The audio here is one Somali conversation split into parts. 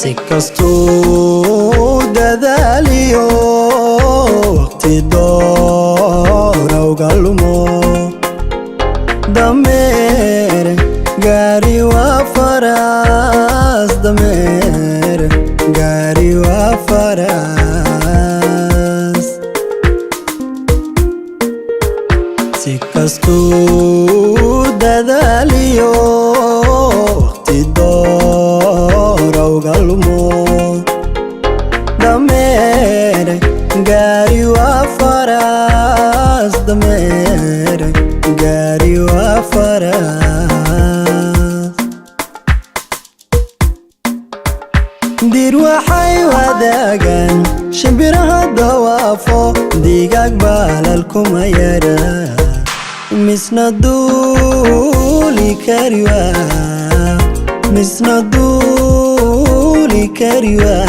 si kastuu dadaaliyo waqti doora uga lumo dameer gaari waa faras dameer gaari waa faras si kastuu dadaaliyo waqti doora uga lumo dameer gaari waa faras dameer gaari waa faras dir waxay wadaagaan shimbiraha dawaafo digaag baalal kuma yara misna duuli kari waa misna duuli kari waa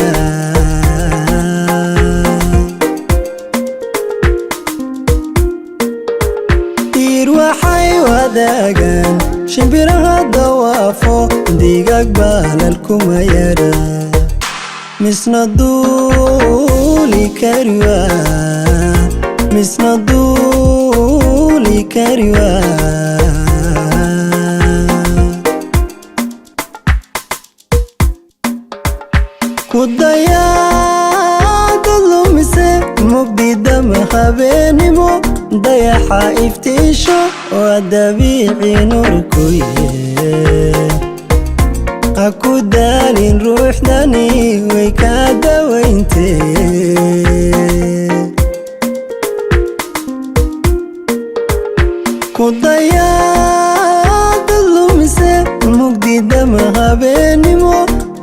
waxay wadaagaan shimbiraha dawaafo digaag baalal kuma yara misna duuli kari waa misna duuli kari waa ku dayaadad lumise mugdidama habeenimo dayaxa iftiisho waa dabiici nuurku ha ku daalin ruuxdani way kaa dawayntee ku dayaadad lumise mugdidama habeenimo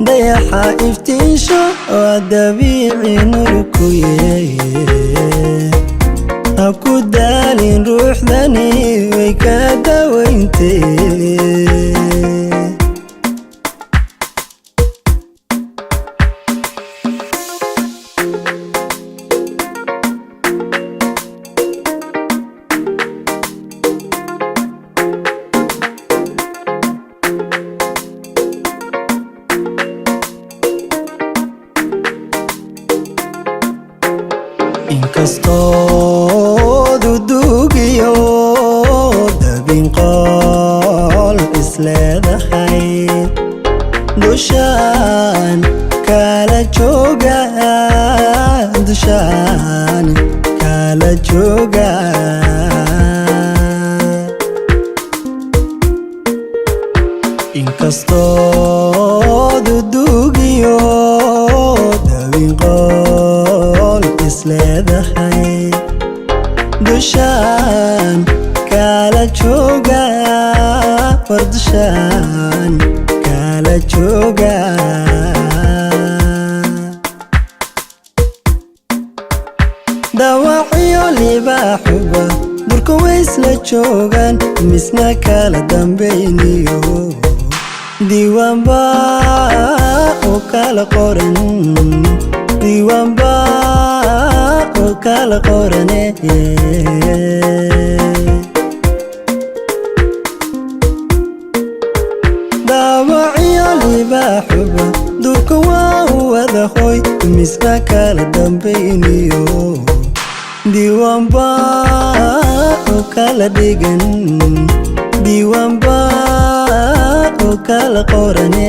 dayaxa iftiisho waa dabiici nuurku ha ku daalin ruuxdani way kaa dawayntee inkastoo dudugiyo dabin qool isleedahay dushaan kala jooga dushaan kala jooga inkastoo dudugiyo dabin qool isleedahay dushaan kala jooga war dushaan kala jooga dawacyo libaaxuba durka waysla joogaan misna kala dambayniyo diiwaanba oo kala qoran diiwaanba oo kala qorane dawacyo libaaxuba durka waa u wada hoy misna kala dambayniyo diiwaanba oo kala dhigan diiwaanba oo kala qorane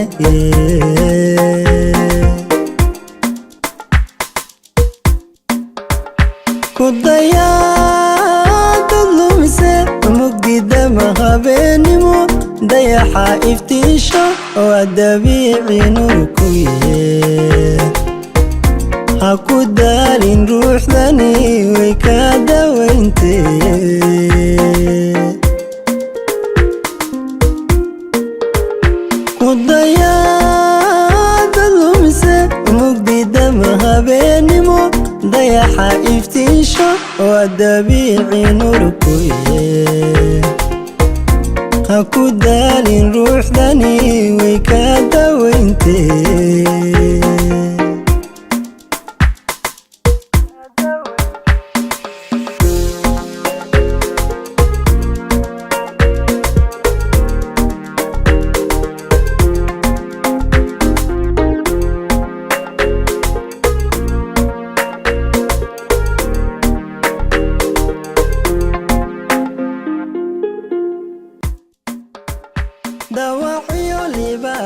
ku dayaadad lumise mugdidama habeenimo dayaxa iftiisho waa dabiici nuurku ha ku daalin ruuxdani way kaa dawayntee ku dayaadad lumise mugdidama habeenimo dayaxa iftiisho waa dabiici nuurku ha ku daalin ruuxdani way kaa dawayntee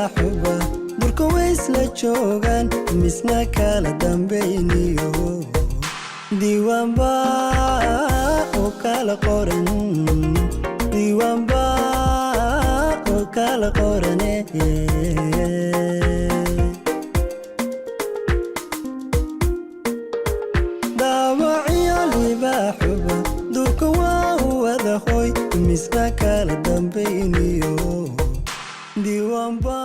libaaxuba durka waysla joogaan misna kala dambayniyo diiwaanba oo kala qoran diiwaanba oo kala qorane daawaciyo libaaxuba durka waa wada hoy misna kala dambayniyo diiwaanba